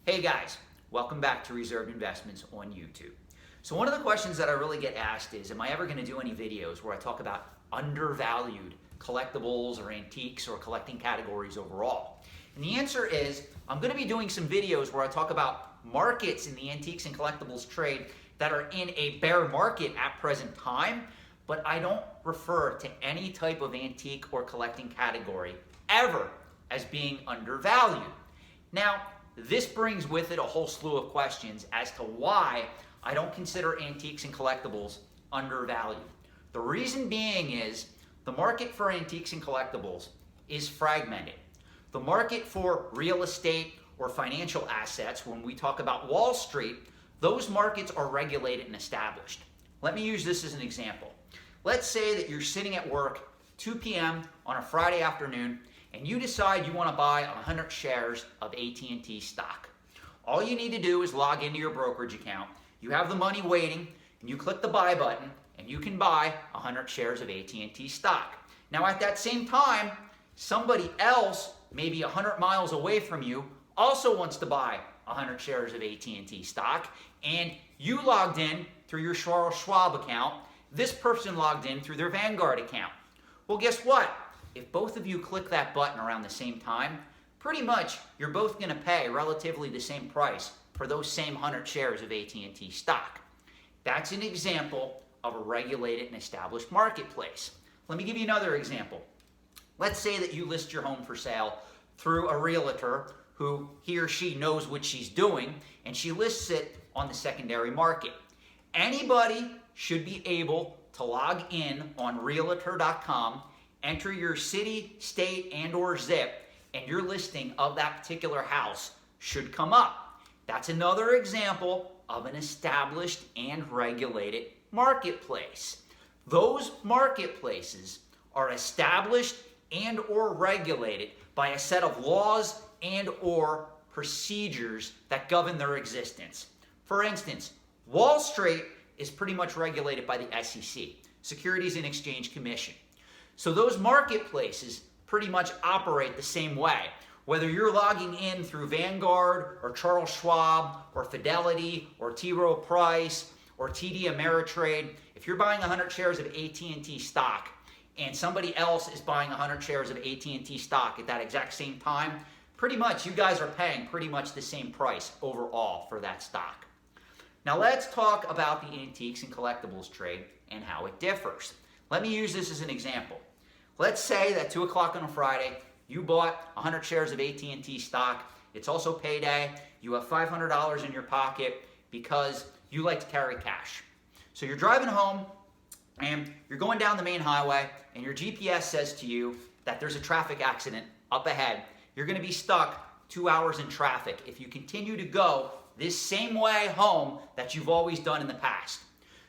Hey guys, welcome back to Reserved Investments on YouTube. So one of the questions that I really get asked is, am I ever going to do any videos where I talk about undervalued collectibles or antiques or collecting categories overall? And the answer is, I'm going to be doing some videos where I talk about markets in the antiques and collectibles trade that are in a bear market at present time, but I don't refer to any type of antique or collecting category ever as being undervalued. Now, this brings with it a whole slew of questions as to why I don't consider antiques and collectibles undervalued. The reason being is the market for antiques and collectibles is fragmented. The market for real estate or financial assets, when we talk about Wall Street, those markets are regulated and established. Let me use this as an example. Let's say that you're sitting at work 2 p.m. on a Friday afternoon and you decide you want to buy 100 shares of AT&T stock. All you need to do is log into your brokerage account. You have the money waiting, and you click the buy button, and you can buy 100 shares of AT&T stock. Now at that same time, somebody else, maybe 100 miles away from you, also wants to buy 100 shares of AT&T stock, and you logged in through your Charles Schwab account. This person logged in through their Vanguard account. Well, guess what? If both of you click that button around the same time, pretty much you're both going to pay relatively the same price for those same 100 shares of AT&T stock. That's an example of a regulated and established marketplace. Let me give you another example. Let's say that you list your home for sale through a realtor who he or she knows what she's doing, and she lists it on the secondary market. Anybody should be able to log in on realtor.com, enter your city, state, and or zip, and your listing of that particular house should come up. That's another example of an established and regulated marketplace. Those marketplaces are established and or regulated by a set of laws and or procedures that govern their existence. For instance, Wall Street is pretty much regulated by the SEC, Securities and Exchange Commission. So those marketplaces pretty much operate the same way. Whether you're logging in through Vanguard or Charles Schwab or Fidelity or T. Rowe Price or TD Ameritrade, if you're buying 100 shares of AT&T stock and somebody else is buying 100 shares of AT&T stock at that exact same time, pretty much you guys are paying pretty much the same price overall for that stock. Now let's talk about the antiques and collectibles trade and how it differs. Let me use this as an example. Let's say that 2 o'clock on a Friday, you bought 100 shares of AT&T stock. It's also payday. You have $500 in your pocket because you like to carry cash. So you're driving home and you're going down the main highway and your GPS says to you that there's a traffic accident up ahead. You're going to be stuck 2 hours in traffic if you continue to go this same way home that you've always done in the past.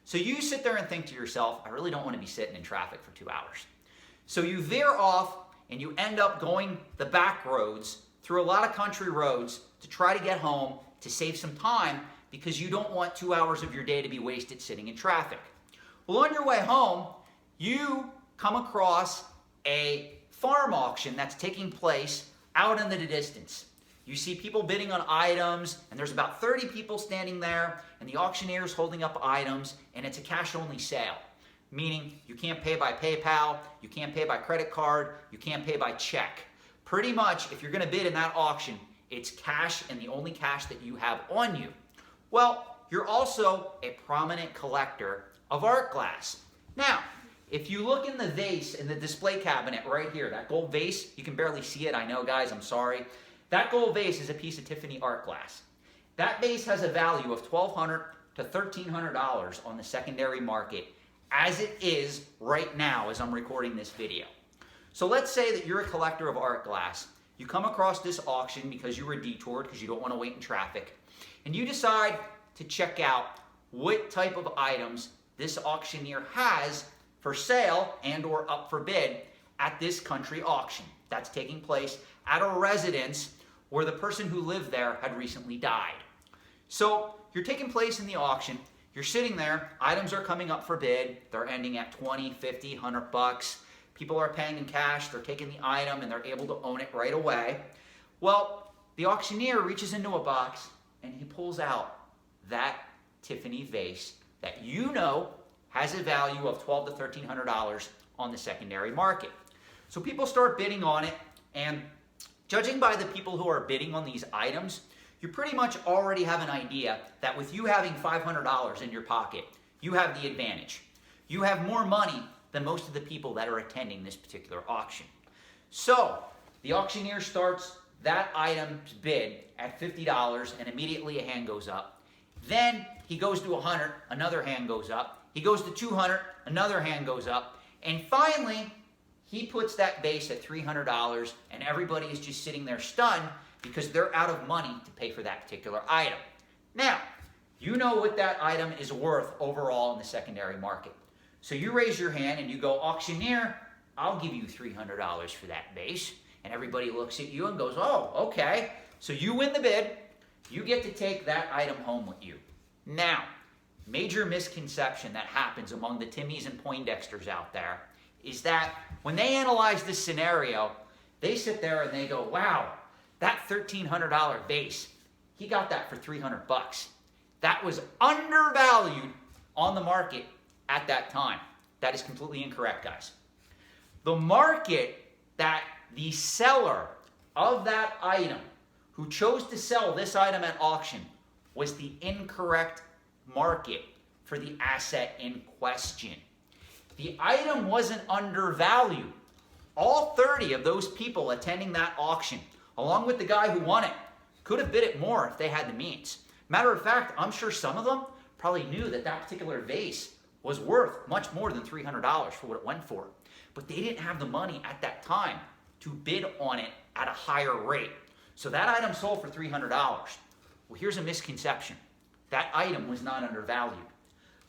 So you sit there and think to yourself, I really don't want to be sitting in traffic for 2 hours. So you veer off and you end up going the back roads through a lot of country roads to try to get home to save some time because you don't want 2 hours of your day to be wasted sitting in traffic. Well, on your way home, you come across a farm auction that's taking place out in the distance. You see people bidding on items, and there's about 30 people standing there, and the auctioneer's holding up items, and it's a cash-only sale, meaning you can't pay by PayPal, you can't pay by credit card, you can't pay by check. Pretty much, if you're going to bid in that auction, it's cash and the only cash that you have on you. Well, you're also a prominent collector of art glass. Now, if you look in the vase in the display cabinet right here, that gold vase, you can barely see it, I know guys, I'm sorry. That gold vase is a piece of Tiffany art glass. That vase has a value of $1,200 to $1,300 on the secondary market as it is right now as I'm recording this video. So let's say that you're a collector of art glass. You come across this auction because you were detoured because you don't want to wait in traffic, and you decide to check out what type of items this auctioneer has for sale and or up for bid at this country auction that's taking place at a residence where the person who lived there had recently died. So you're taking place in the auction, you're sitting there, items are coming up for bid, they're ending at 20, 50, 100 bucks. People are paying in cash, they're taking the item and they're able to own it right away. Well, the auctioneer reaches into a box and he pulls out that Tiffany vase that you know has a value of $1,200 to $1,300 on the secondary market. So people start bidding on it, and judging by the people who are bidding on these items, you pretty much already have an idea that with you having $500 in your pocket, you have the advantage. You have more money than most of the people that are attending this particular auction. So the auctioneer starts that item's bid at $50 and immediately a hand goes up. Then he goes to 100, another hand goes up. He goes to 200, another hand goes up. And finally, he puts that base at $300 and everybody is just sitting there stunned because they're out of money to pay for that particular item. Now, you know what that item is worth overall in the secondary market. So you raise your hand and you go, auctioneer, I'll give you $300 for that base. And everybody looks at you and goes, oh, okay. So you win the bid. You get to take that item home with you. Now, major misconception that happens among the Timmys and Poindexters out there is that when they analyze this scenario, they sit there and they go, wow, that $1,300 base, he got that for $300. That was undervalued on the market at that time. That is completely incorrect, guys. The market that the seller of that item who chose to sell this item at auction was the incorrect market for the asset in question. The item wasn't undervalued. All 30 of those people attending that auction, along with the guy who won it, could have bid it more if they had the means. Matter of fact, I'm sure some of them probably knew that that particular vase was worth much more than $300 for what it went for. But they didn't have the money at that time to bid on it at a higher rate. So that item sold for $300. Well, here's a misconception. That item was not undervalued.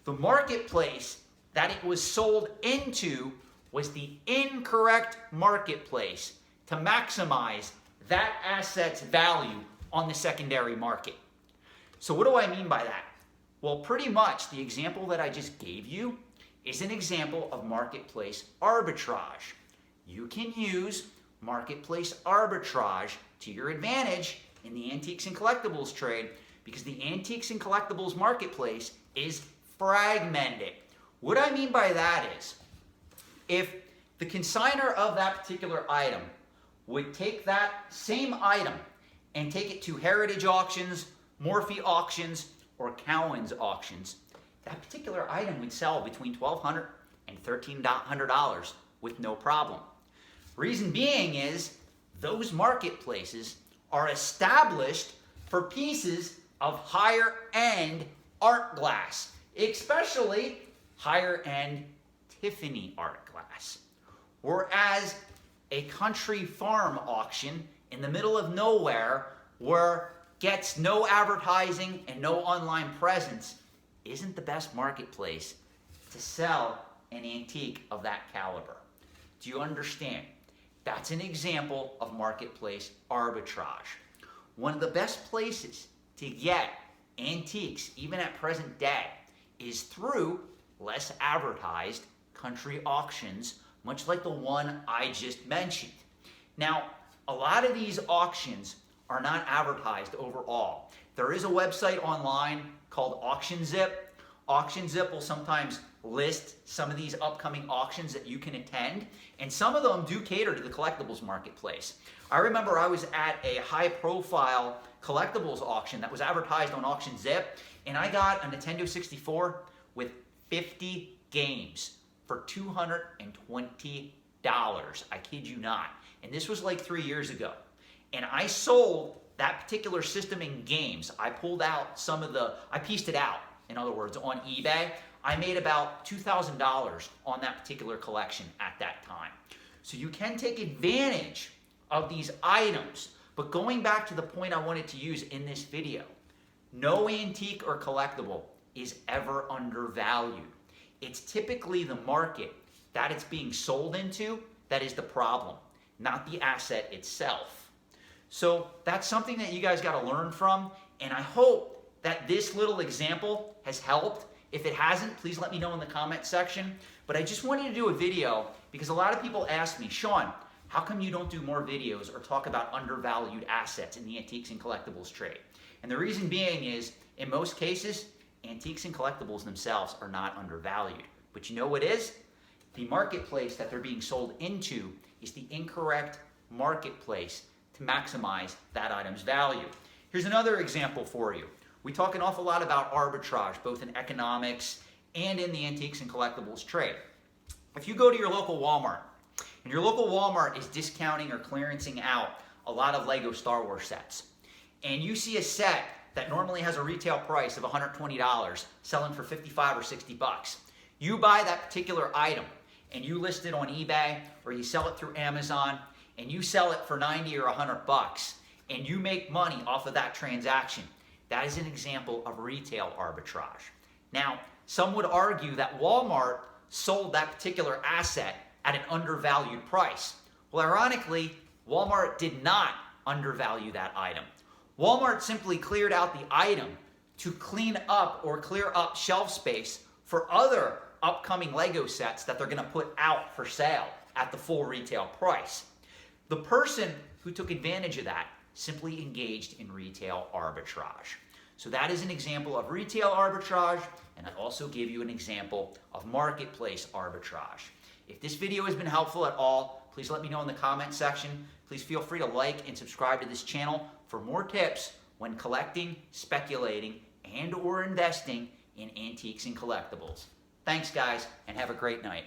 The marketplace that it was sold into was the incorrect marketplace to maximize that asset's value on the secondary market. So what do I mean by that? Well, pretty much the example that I just gave you is an example of marketplace arbitrage. You can use marketplace arbitrage to your advantage in the antiques and collectibles trade because the antiques and collectibles marketplace is fragmented. What I mean by that is, if the consignor of that particular item would take that same item and take it to Heritage auctions, Morphe auctions, or Cowan's auctions, that particular item would sell between $1,200 and $1,300 with no problem. Reason being is those marketplaces are established for pieces of higher end art glass, especially higher end Tiffany art glass. Whereas a country farm auction in the middle of nowhere where gets no advertising and no online presence isn't the best marketplace to sell an antique of that caliber. Do you understand? That's an example of marketplace arbitrage. One of the best places to get antiques, even at present day, is through less advertised country auctions, much like the one I just mentioned. Now, a lot of these auctions are not advertised overall. There is a website online called AuctionZip. AuctionZip will sometimes list some of these upcoming auctions that you can attend, and some of them do cater to the collectibles marketplace. I remember I was at a high-profile collectibles auction that was advertised on AuctionZip, and I got a Nintendo 64 with 50 games for $220. I kid you not. And this was like 3 years ago. And I sold that particular system in games. I pulled out I pieced it out, in other words, on eBay. I made about $2,000 on that particular collection at that time. So you can take advantage of these items. But going back to the point I wanted to use in this video, no antique or collectible is ever undervalued. It's typically the market that it's being sold into that is the problem, not the asset itself. So that's something that you guys got to learn from, and I hope that this little example has helped. If it hasn't, please let me know in the comment section. But I just wanted to do a video because a lot of people ask me, Sean, how come you don't do more videos or talk about undervalued assets in the antiques and collectibles trade? And the reason being is, in most cases, antiques and collectibles themselves are not undervalued. But you know what is? The marketplace that they're being sold into is the incorrect marketplace to maximize that item's value. Here's another example for you. We talk an awful lot about arbitrage, both in economics and in the antiques and collectibles trade. If you go to your local Walmart, and your local Walmart is discounting or clearancing out a lot of Lego Star Wars sets, and you see a set that normally has a retail price of $120 selling for 55 or 60 bucks. You buy that particular item and you list it on eBay or you sell it through Amazon and you sell it for 90 or 100 bucks and you make money off of that transaction. That is an example of retail arbitrage. Now, some would argue that Walmart sold that particular asset at an undervalued price. Well, ironically, Walmart did not undervalue that item. Walmart simply cleared out the item to clean up or clear up shelf space for other upcoming Lego sets that they're going to put out for sale at the full retail price. The person who took advantage of that simply engaged in retail arbitrage. So that is an example of retail arbitrage, and I also give you an example of marketplace arbitrage. If this video has been helpful at all, please let me know in the comment section. Please feel free to like and subscribe to this channel for more tips when collecting, speculating, and/or investing in antiques and collectibles. Thanks, guys, and have a great night.